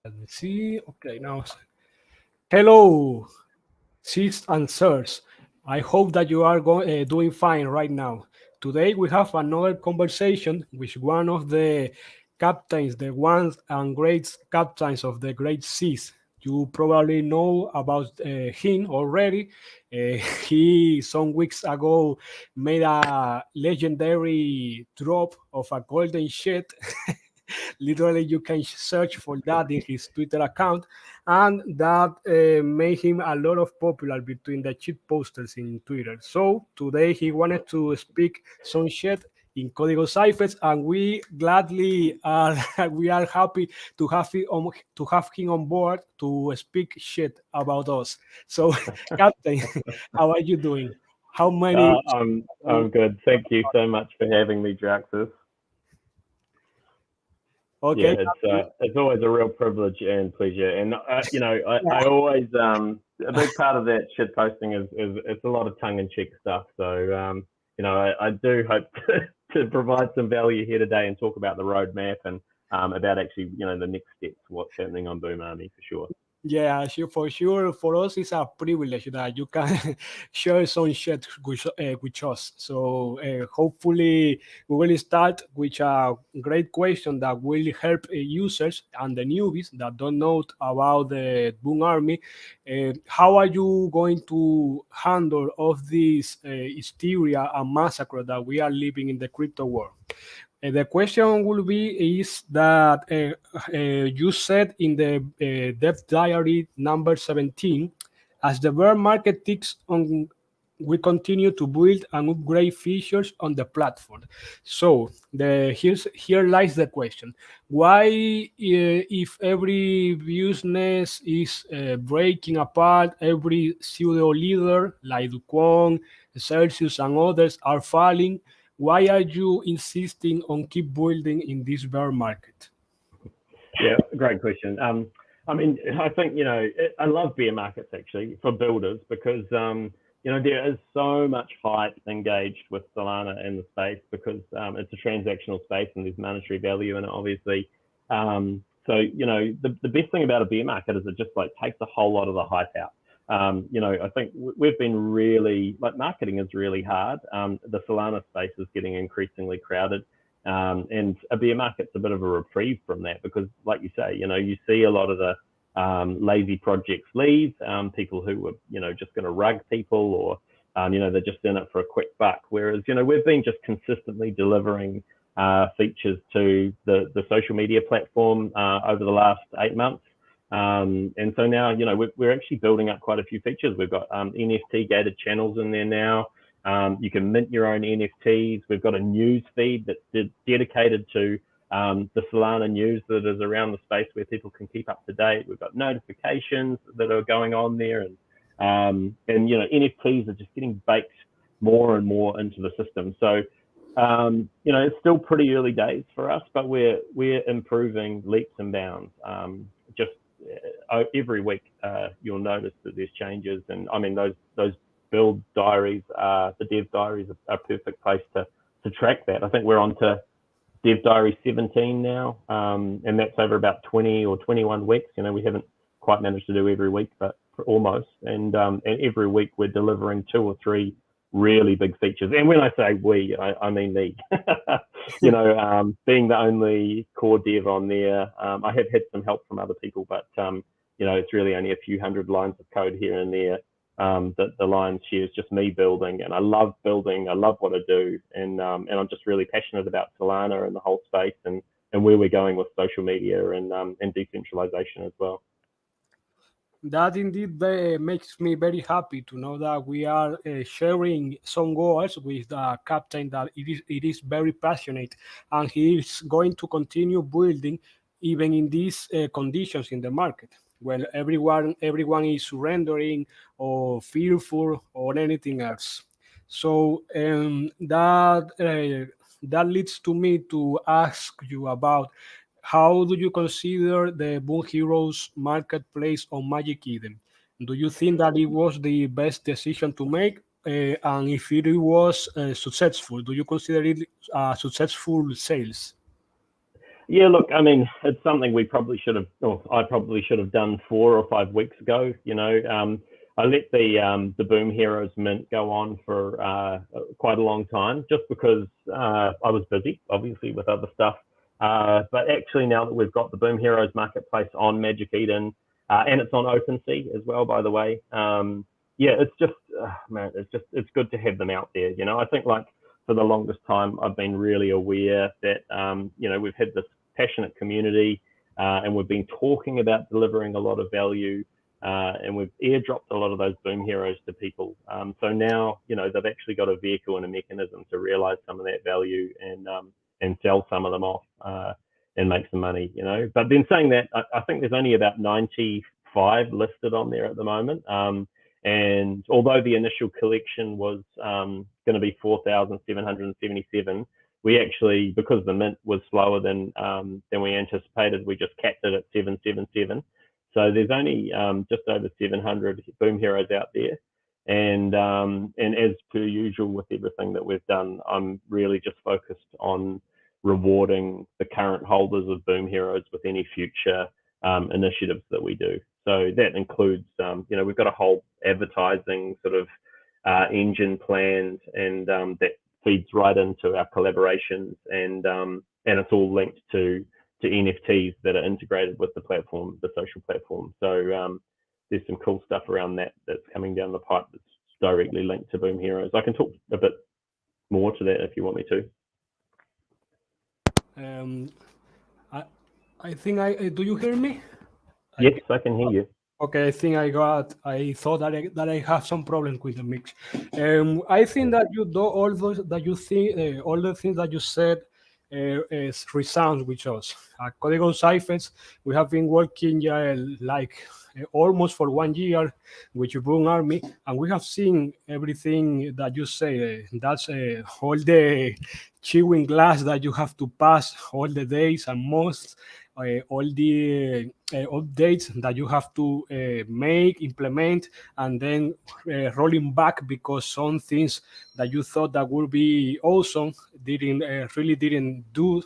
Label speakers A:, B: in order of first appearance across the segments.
A: Let me see. Okay, now. Hello, sis and sirs. I hope that you are doing fine right now. Today we have another conversation with one of the captains, the ones and great captains of the great seas. You probably know about him already. He some weeks ago made a legendary drop of a golden shit. Literally, you can search for that in his Twitter account, and that made him a lot of popular between the cheat posters in Twitter. So today he wanted to speak some shit in Código Ciphers, and we gladly are we are happy to have him on board to speak shit about us. So, Captain, how are you doing? How many?
B: I'm good. Thank you so much for having me, Draxus.
A: Okay.
B: Yeah, it's always a real privilege and pleasure. And I always a big part of that shit posting is it's a lot of tongue in cheek stuff. So I do hope to provide some value here today and talk about the roadmap and about actually the next steps, what's happening on Boom Army for sure.
A: Yeah, sure, for sure. For us, it's a privilege that you can share some shit with us. So hopefully, we will start with a great question that will help users and the newbies that don't know about the Boom Army. How are you going to handle of this hysteria and massacre that we are living in the crypto world? The question will be is that you said in the dev diary number 17, as the bear market ticks on, we continue to build and upgrade features on the platform. So here lies the question: why, if every business is breaking apart, every pseudo leader like Duquon, Celsius, and others are falling? Why are you insisting on keep building in this bear market?
B: Yeah, great question. I think I love bear markets actually for builders because there is so much hype engaged with Solana in the space because it's a transactional space and there's monetary value in it, obviously. The best thing about a bear market is it just takes a whole lot of the hype out. I think we've been really marketing is really hard. The Solana space is getting increasingly crowded. And a bear market's a bit of a reprieve from that because, like you say, you see a lot of the lazy projects leave, people who were, just going to rug people or, they're just in it for a quick buck. Whereas, we've been just consistently delivering features to the social media platform over the last 8 months. And so now, we're actually building up quite a few features. We've got NFT gated channels in there now. You can mint your own NFTs. We've got a news feed that's dedicated to the Solana news that is around the space where people can keep up to date. We've got notifications that are going on there, and NFTs are just getting baked more and more into the system. So it's still pretty early days for us, but we're improving leaps and bounds. Every week you'll notice that there's changes, and I mean those build diaries, the dev diaries are a perfect place to track that. I think we're on to dev diary 17 now, and that's over about 20 or 21 weeks. We haven't quite managed to do every week, but almost. And every week we're delivering 2 or 3 really big features. And when I say we, I mean me. Being the only core dev on there, I have had some help from other people, but it's really only a few hundred lines of code here and there. That the lion's share is just me building, and I love building. I love what I do, and I'm just really passionate about Solana and the whole space, and where we're going with social media and decentralization as well.
A: That indeed makes me very happy to know that we are sharing some goals with the captain, that it is very passionate, and he is going to continue building even in these conditions in the market when everyone is surrendering or fearful or anything else. So that leads to me to ask you about: how do you consider the Boom Heroes marketplace on Magic Eden? Do you think that it was the best decision to make? And if it was successful, do you consider it successful sales?
B: Yeah, look, I mean, it's something we probably should have, or I probably should have done 4 or 5 weeks ago. You know, I let the Boom Heroes mint go on for quite a long time, just because I was busy, obviously, with other stuff. But actually, now that we've got the Boom Heroes marketplace on Magic Eden, and it's on OpenSea as well, by the way. Yeah, it's just, man, it's good to have them out there. You know, I think like for the longest time, I've been really aware that, you know, we've had this passionate community, and we've been talking about delivering a lot of value, and we've airdropped a lot of those Boom Heroes to people. So now, you know, they've actually got a vehicle and a mechanism to realize some of that value and sell some of them off and make some money, you know. But then saying that, I think there's only about 95 listed on there at the moment. And although the initial collection was going to be 4,777, we actually, because the mint was slower than we anticipated, we just capped it at 777. So there's only just over 700 Boom Heroes out there. And as per usual with everything that we've done, I'm really just focused on rewarding the current holders of Boom Heroes with any future initiatives that we do. So that includes, you know, we've got a whole advertising sort of engine planned, and that feeds right into our collaborations, and it's all linked to NFTs that are integrated with the platform, the social platform. So there's some cool stuff around that that's coming down the pipe that's directly linked to Boom Heroes. I can talk a bit more to that if you want me to.
A: I, I think do you hear me?
B: Yes, I can hear you.
A: Okay, I think I thought that I have some problems with the mix. I think that you do all those that you think, all the things that you said resounds with us. At Código Cyphers, we have been working almost for 1 year with your Boom Army, and we have seen everything that you say. That's all the chewing glass that you have to pass all the days and months, all the updates that you have to make, implement, and then rolling back because some things that you thought that would be awesome really didn't do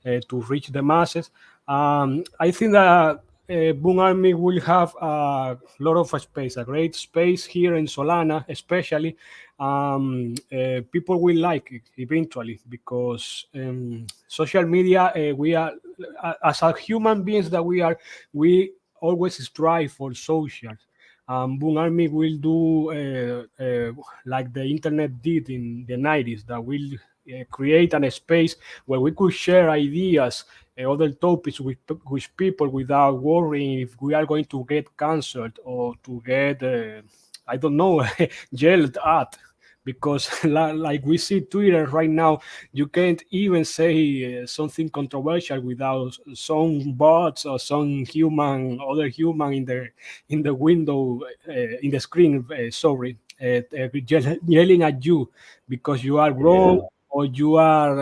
A: to reach the masses. I think that Boom Army will have a lot of space, a great space here in Solana, especially. People will like it eventually because social media, we are, as a human beings that we always strive for social. Boom Army will do like the internet did in the 90s, that will create a space where we could share ideas, other topics with people without worrying if we are going to get cancelled or to get, I don't know, yelled at. Because like we see Twitter right now, you can't even say something controversial without some bots or some other human in the window, in the screen, yelling at you because you are wrong.
B: Yeah.
A: Or you are,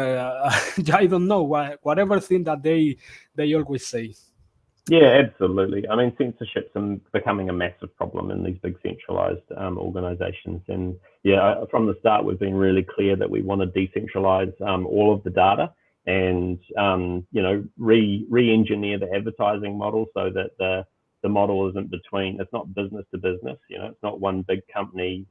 A: I don't know, whatever thing that they always say.
B: Yeah, absolutely. I mean, censorship's becoming a massive problem in these big centralized organizations. And yeah, from the start, we've been really clear that we want to decentralize all of the data and, you know, re-engineer the advertising model so that the model isn't it's not business to business. You know, it's not one big company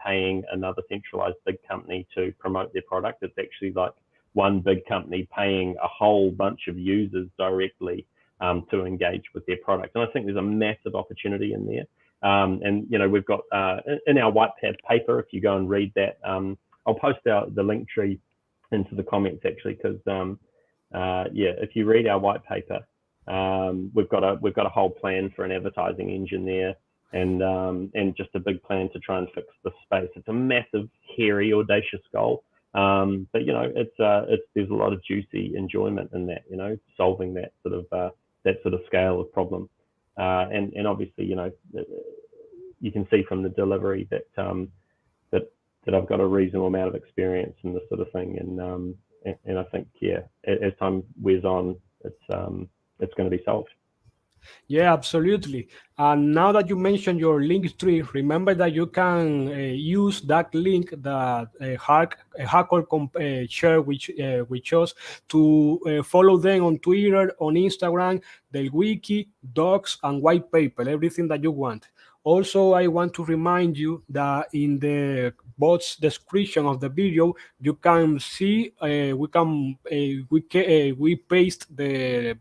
B: paying another centralized big company to promote their product. It's actually like one big company paying a whole bunch of users directly to engage with their product. And I think there's a massive opportunity in there. And, you know, we've got in our white paper, if you go and read that, I'll post the link tree into the comments actually, because, yeah, if you read our white paper, we've got a whole plan for an advertising engine there, and just a big plan to try and fix the space. It's a massive, hairy, audacious goal. But, you know, there's a lot of juicy enjoyment in that, you know, solving that sort of scale of problem. And obviously, you know, you can see from the delivery that I've got a reasonable amount of experience in this sort of thing. And I think, yeah, as time wears on, it's going to be solved.
A: Yeah, absolutely. And now that you mentioned your link tree, remember that you can use that link that Harkl shared with us to follow them on Twitter, on Instagram, the wiki, docs, and white paper, everything that you want. Also, I want to remind you that in the bot's description of the video, you can see we paste the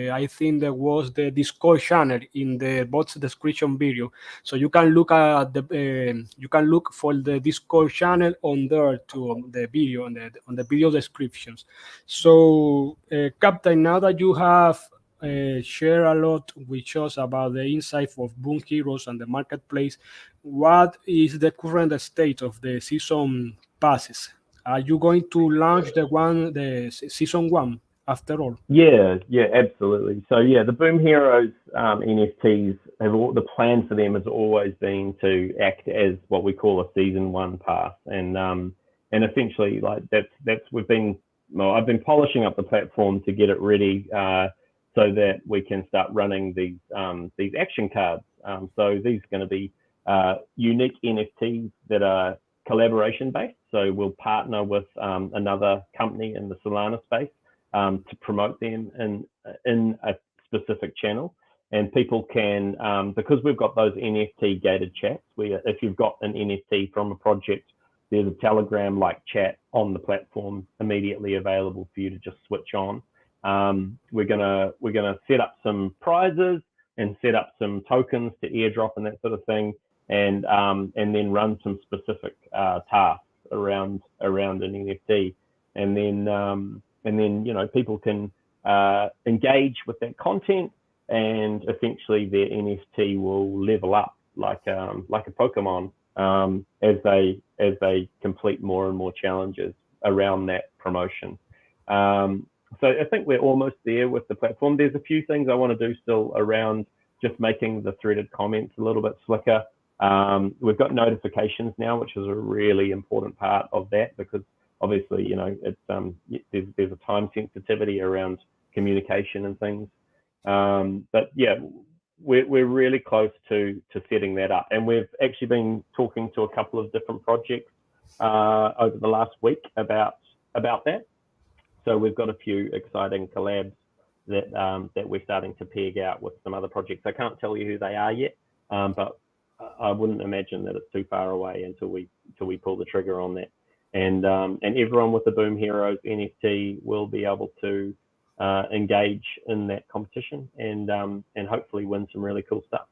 A: I think there was the Discord channel in the bot's description video, so you can look at the you can look for the Discord channel on there to the video on the video descriptions. So, Captain, now that you have share a lot with us about the insight of Boom Heroes and the marketplace. What is the current state of the season passes? Are you going to launch the season one after all?
B: Yeah, yeah, absolutely. So yeah, the Boom Heroes NFTs the plan for them has always been to act as what we call a season one pass, and essentially like that's I've been polishing up the platform to get it ready so that we can start running these action cards. So these are going to be unique NFTs that are collaboration based. So we'll partner with another company in the Solana space to promote them in a specific channel. And people can, because we've got those NFT gated chats, where if you've got an NFT from a project, there's a Telegram-like chat on the platform immediately available for you to just switch on. We're gonna set up some prizes and set up some tokens to airdrop and that sort of thing, and then run some specific tasks around an NFT, and then people can engage with that content, and essentially their NFT will level up like a Pokemon as they complete more and more challenges around that promotion. So I think we're almost there with the platform. There's a few things I want to do still around just making the threaded comments a little bit slicker. We've got notifications now, which is a really important part of that, because obviously, it's there's a time sensitivity around communication and things. But yeah, we're really close to setting that up, and we've actually been talking to a couple of different projects over the last week about that. So we've got a few exciting collabs that we're starting to peg out with some other projects. I can't tell you who they are yet, but I wouldn't imagine that it's too far away until we pull the trigger on that. And everyone with the Boom Heroes NFT will be able to engage in that competition and hopefully win some really cool stuff.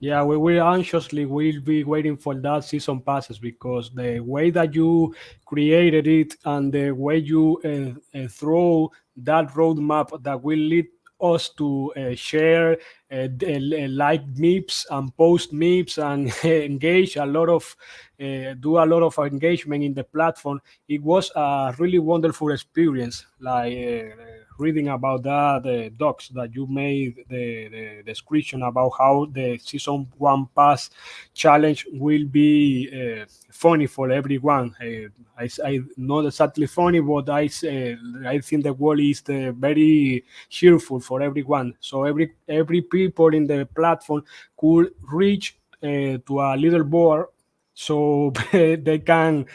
A: Yeah, we will anxiously will be waiting for that season passes, because the way that you created it and the way you throw that roadmap that will lead us to share like meeps and post meeps and engage a lot of do a lot of engagement in the platform. It was a really wonderful experience, like reading about that, the docs that you made, the description about how the season one pass challenge will be funny for everyone. I not exactly funny, but I think the world is very cheerful for everyone. So every people in the platform could reach to a little board, so they can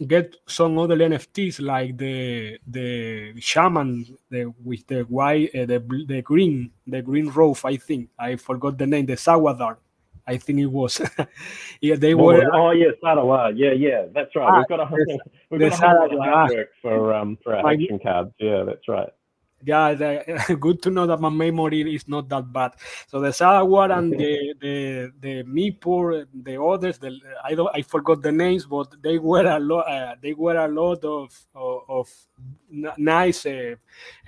A: get some other NFTs like the shaman with the white the green robe. I think I forgot the name. The Sawadar, I think it was. Yeah, they were.
B: Oh yeah, Sarawa. Yeah, that's right.
A: Ah,
B: We've got a
A: the,
B: we've
A: the
B: got a whole lot of
A: Sawadar.
B: artwork for our action cards. Yeah, that's right.
A: Yeah, good to know that my memory is not that bad. So the Sarawak and the Meeple, the others, I forgot the names, but they were a lot. They were a lot of nice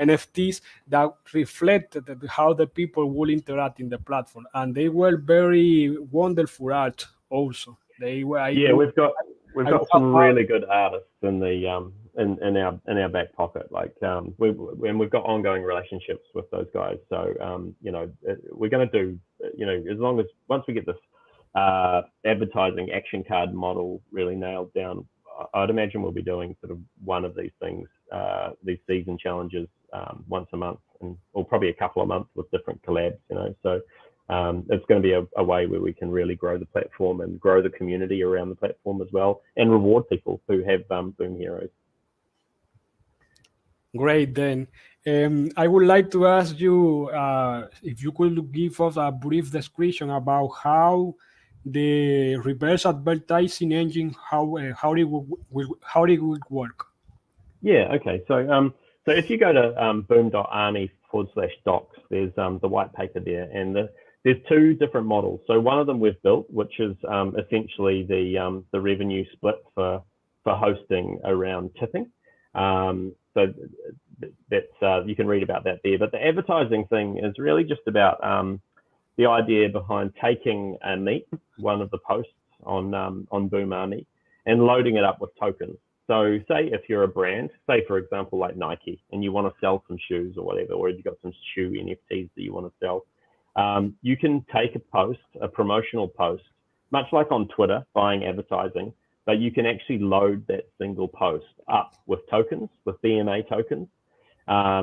A: NFTs that reflected how the people will interact in the platform, and they were very wonderful art. Also, they were.
B: Yeah, we've got
A: I will
B: some
A: have
B: really good artists in the in our back pocket. Like we've got ongoing relationships with those guys. So we're going to do as long as once we get this advertising action card model really nailed down, I'd imagine we'll be doing sort of one of these things, these season challenges once a month, or probably a couple of months with different collabs, you know. So it's going to be a way where we can really grow the platform and grow the community around the platform as well, and reward people who have Boom Heroes.
A: Great, then. I would like to ask you if you could give us a brief description about how the reverse advertising engine, how it will work.
B: Yeah, okay. So if you go to boom.army/docs, there's the white paper there, and there's two different models. So one of them we've built, which is essentially the revenue split for hosting around tipping. So that's you can read about that there. But the advertising thing is really just about the idea behind taking a meet, one of the posts on Boom Army, and loading it up with tokens. So say if you're a brand, say for example like Nike, and you want to sell some shoes or whatever, or you've got some shoe NFTs that you want to sell, you can take a post, a promotional post, much like on Twitter, buying advertising, but you can actually load that single post up with tokens, with BMA tokens,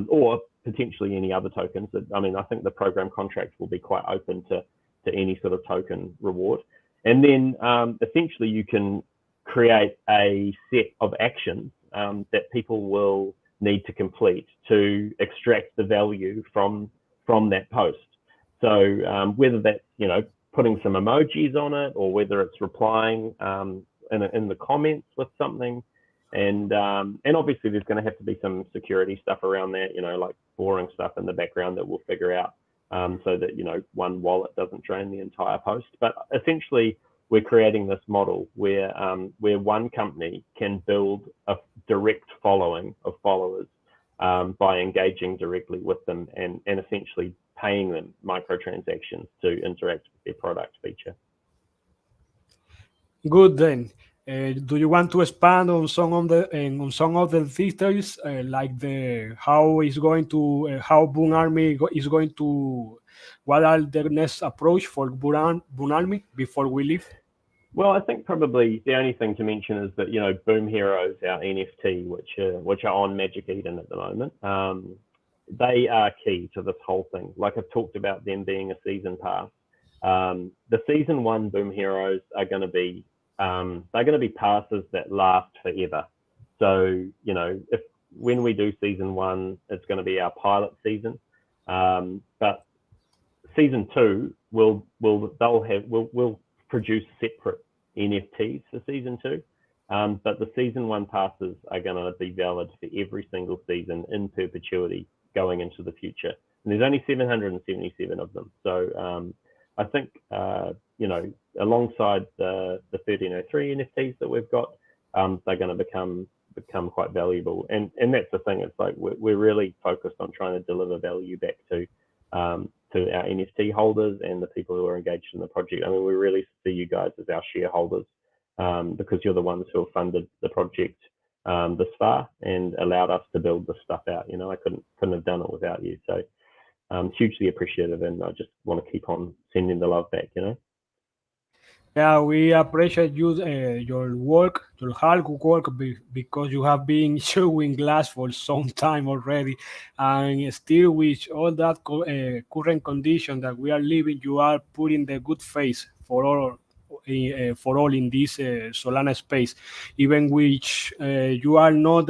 B: or potentially any other tokens. I mean, I think the program contract will be quite open to any sort of token reward. And then essentially you can create a set of actions that people will need to complete to extract the value from that post. So whether that's, you know, putting some emojis on it, or whether it's replying in the comments with something, and obviously there's going to have to be some security stuff around that, you know, like boring stuff in the background that we'll figure out, so that, you know, one wallet doesn't drain the entire post. But essentially we're creating this model where one company can build a direct following of followers by engaging directly with them and essentially paying them microtransactions to interact with their product feature.
A: Good, then. Do you want to expand on some of the details, like how it's going to how Boom Army is going to, what are the next approach for Boom Army before we leave?
B: Well, I think probably the only thing to mention is that, you know, Boom Heroes, our NFT, which are on Magic Eden at the moment, they are key to this whole thing. Like I've talked about them being a season pass. The season 1 Boom Heroes are going to be they're going to be passes that last forever. So, you know, when we do season 1, it's going to be our pilot season, but season 2 will produce separate NFTs for season 2, but the season 1 passes are going to be valid for every single season in perpetuity going into the future. And there's only 777 of them. So I think, you know, alongside the 1303 NFTs that we've got, they're going to become quite valuable. And that's the thing. It's like we're really focused on trying to deliver value back to our NFT holders and the people who are engaged in the project. I mean, we really see you guys as our shareholders, because you're the ones who have funded the project this far and allowed us to build this stuff out. You know, I couldn't have done it without you. So hugely appreciative, and I just want to keep on sending the love back, you know.
A: Yeah, we appreciate your work, your hard work, because you have been showing glass for some time already, and still with all that current condition that we are living, you are putting the good face for all in this Solana space, even which you are not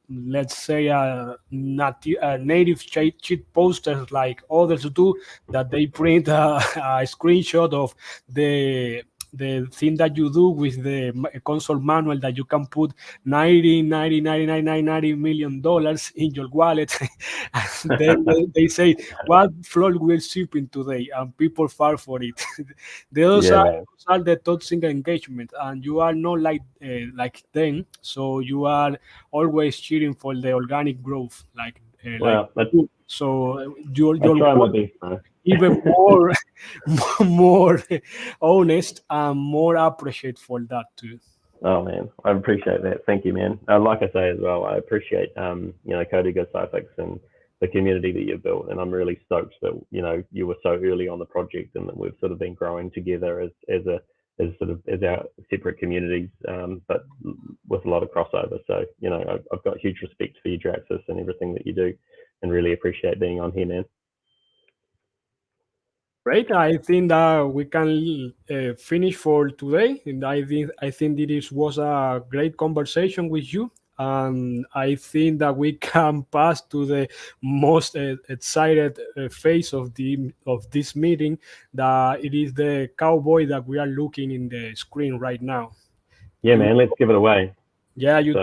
A: let's say a native cheat posters like others do, that they print a screenshot of the thing that you do with the console manual, that you can put $90 million in your wallet. And then they say, what floor we're shipping today, and people fall for it. Those are the toxic engagement, and you are not like them, so you are always cheering for the organic growth, so your work even more more honest and more appreciate for that too.
B: Oh man, I appreciate that. Thank you, man. Like I say as well, I appreciate you know, Codigo Cyfix and the community that you've built, and I'm really stoked that, you know, you were so early on the project and that we've sort of been growing together as as our separate communities, but with a lot of crossover. So, you know, I've got huge respect for you, Draxus, and everything that you do, and really appreciate being on here, man.
A: Great. I think that we can finish for today, and I think this was a great conversation with you. And I think that we can pass to the most excited phase of this meeting. That it is the cowboy that we are looking in the screen right now.
B: Yeah, man. Let's give it away.
A: Yeah, you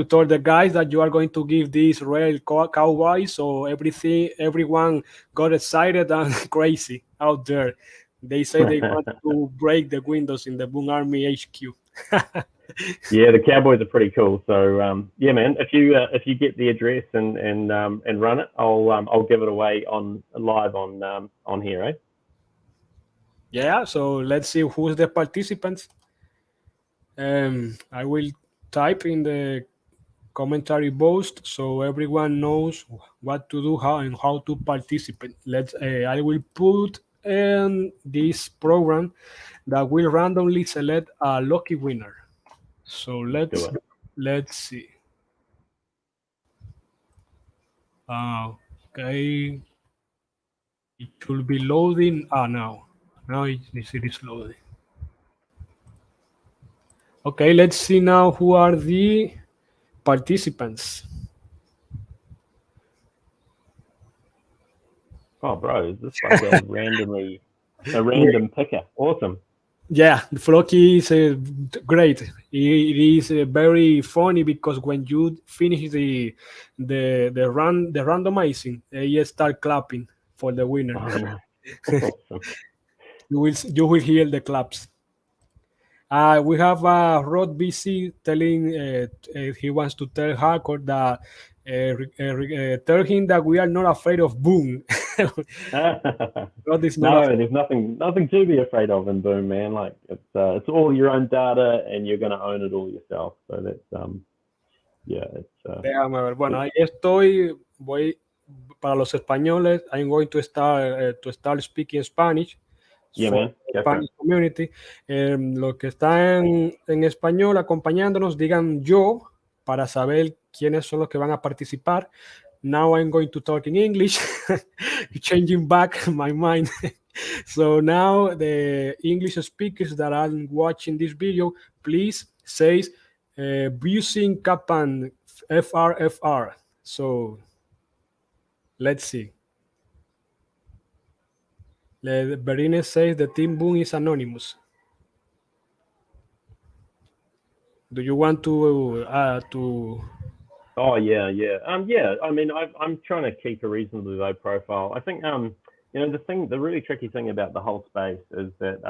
A: told the guys that you are going to give this real cowboy, so everyone got excited and crazy out there. They say they want to break the windows in the Boom Army HQ.
B: Yeah, the Cowboys are pretty cool. So yeah, man. If you get the address and run it, I'll give it away live on here, eh?
A: Yeah, so let's see who's the participants. I will type in the commentary post so everyone knows what to do, how to participate. I will put in this program that will randomly select a lucky winner. So let's see. Okay, it should be loading. Now it is loading. Okay, let's see now who are the participants.
B: Oh, bro, is this like a random picker? Awesome.
A: Yeah, Floki is great. It is very funny because when you finish the randomizing, they start clapping for the winner.
B: Oh, no. Awesome.
A: You will hear the claps. We have Rod BC telling he wants to tell Harkl that tell him that we are not afraid of Boom. Rod is not
B: No, there's nothing to be afraid of in Boom, man. Like it's all your own data, and you're going to own it all yourself. So that's yeah, it's.
A: Déjame ver. Bueno, ahí voy para los españoles. I'm going to start speaking Spanish.
B: Yeah,
A: For
B: man.
A: the Spanish community. Los que están en español acompañándonos, digan yo para saber quiénes son los que van a participar. Now I'm going to talk in English, changing back my mind. So now the English speakers that are watching this video, please say using Kapan FRFR. So let's see. Berine says the team Boom is anonymous. Do you want to
B: Oh yeah. Yeah. I mean, I'm trying to keep a reasonably low profile. I think you know, the really tricky thing about the whole space is that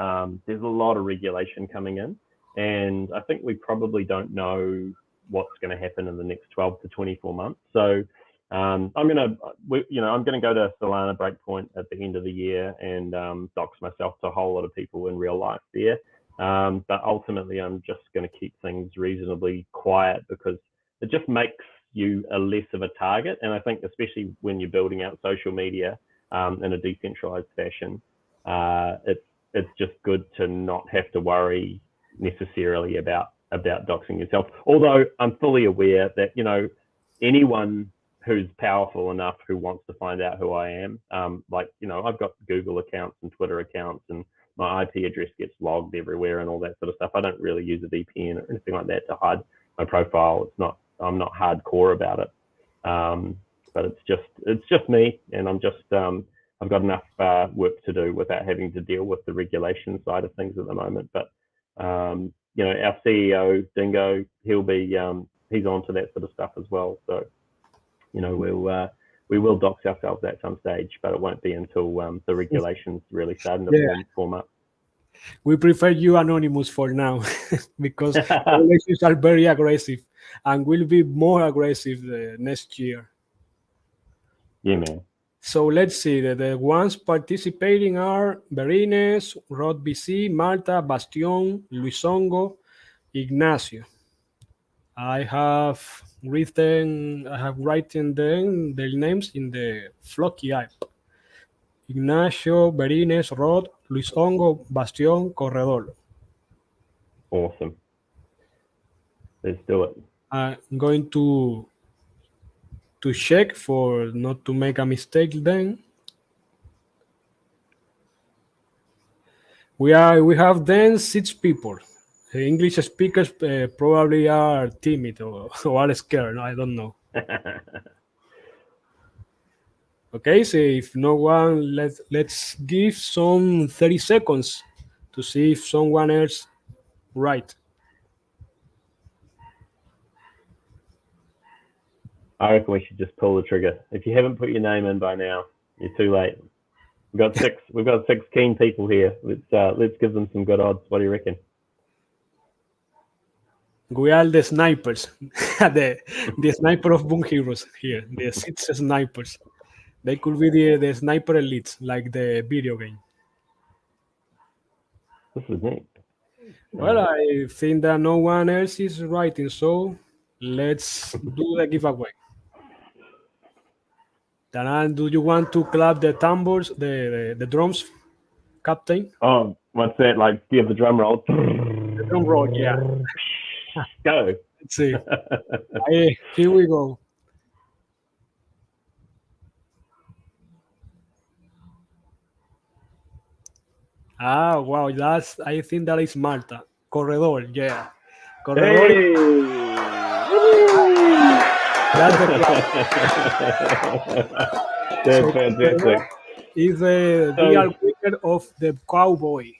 B: there's a lot of regulation coming in, and I think we probably don't know what's going to happen in the next 12 to 24 months. So I'm gonna go to Solana Breakpoint at the end of the year and dox myself to a whole lot of people in real life there. But ultimately, I'm just going to keep things reasonably quiet because it just makes you a less of a target. And I think especially when you're building out social media in a decentralized fashion, it's just good to not have to worry necessarily about doxing yourself. Although I'm fully aware that, you know, anyone who's powerful enough who wants to find out who I am, like, you know, I've got Google accounts and Twitter accounts, and my IP address gets logged everywhere and all that sort of stuff. I don't really use a VPN or anything like that to hide my profile. I'm not hardcore about it, but it's just me, and I've got enough work to do without having to deal with the regulation side of things at the moment. But you know, our CEO Dingo, he's on to that sort of stuff as well. So, you know, we will dox ourselves at some stage, but it won't be until the regulations really starting to form up.
A: We prefer you anonymous for now because regulations are very aggressive and will be more aggressive next year.
B: Yeah, man.
A: So let's see. The ones participating are Berines, Rod BC, Marta, Bastion, Luisongo, Ignacio. I have written their names in the Floki app. Ignacio, Berines, Rod, Luisongo, Bastion, Corredor.
B: Awesome. Let's do it.
A: I'm going to check for not to make a mistake then. We have then 6 people. The English speakers probably are timid or are scared. I don't know. Okay, so if no one, let's give some 30 seconds to see if someone else right.
B: I reckon we should just pull the trigger. If you haven't put your name in by now, you're too late. We've got 6 keen people here. Let's give them some good odds. What do you reckon?
A: We are the snipers, the sniper of Boom Heroes here, the 6 snipers. They could be the sniper elites, like the video game.
B: This is neat.
A: Well, I think that no one else is writing, so let's do the giveaway. Tanan, do you want to clap the tambours, the drums, Captain?
B: Oh, what's that? Like, do you have the drum roll?
A: The drum roll, yeah.
B: Go.
A: Let's see. Here we go. Ah, wow, I think that is Malta. Corredor, yeah. Corredor.
B: Hey!
A: That's
B: That's fantastic.
A: Is the real wicket of the cowboy.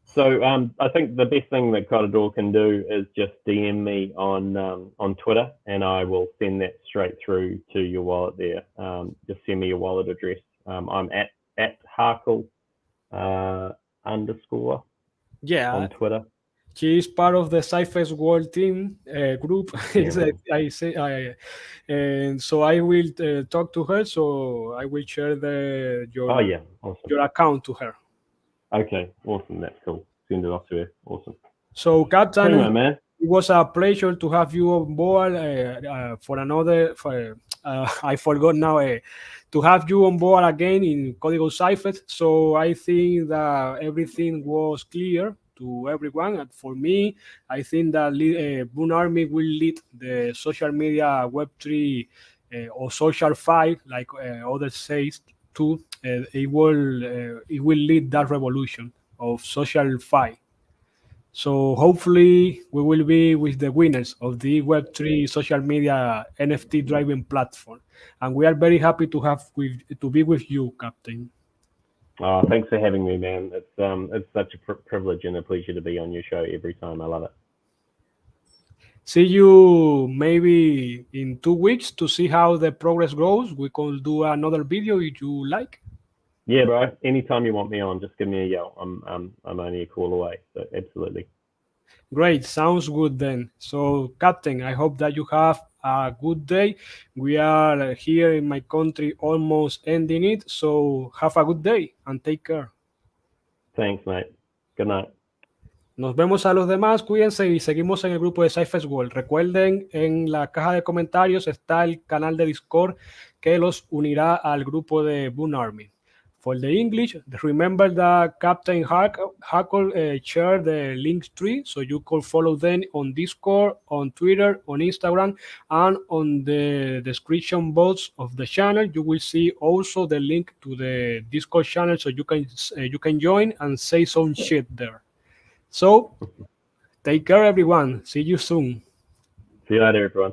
B: So I think the best thing that Corredor can do is just DM me on Twitter, and I will send that straight through to your wallet there. Just send me your wallet address. I'm at Harkl _
A: Yeah,
B: on Twitter.
A: She is part of the Cypher's World Team group.
B: Yeah.
A: And so I will talk to her. So I will share your
B: Awesome.
A: your account to her.
B: Okay, awesome. That's cool. Send it off to her. Awesome.
A: So, Captain,
B: Primo, man.
A: It was a pleasure to have you on board for another. I forgot now to have you on board again in Código Cypher. So I think that everything was clear to everyone. And for me, I think that Boon Army will lead the social media Web3 or social fi, like others say too. It will lead that revolution of social fi. So hopefully we will be with the winners of the Web3 social media NFT driving platform, and we are very happy to be with you, Captain.
B: Oh, thanks for having me, man. It's such a privilege and a pleasure to be on your show every time. I love it.
A: See you maybe in 2 weeks to see how the progress goes. We could do another video if you like.
B: Yeah, bro. Anytime you want me on, just give me a yell. I'm only a call away. So absolutely.
A: Great. Sounds good then. So, Captain, I hope that you have a good day. We are here in my country almost ending it. So have a good day and take care.
B: Thanks, mate. Good night.
A: Nos vemos a los demás, cuídense y seguimos en el grupo de Cypher's World. Recuerden, en la caja de comentarios está el canal de Discord que los unirá al grupo de Boon Army. For the English, remember that Captain Harkl shared the link tree, so you could follow them on Discord, on Twitter, on Instagram, and on the description box of the channel. You will see also the link to the Discord channel, so you can join and say some shit there. So, take care, everyone. See you soon.
B: See you later, everyone.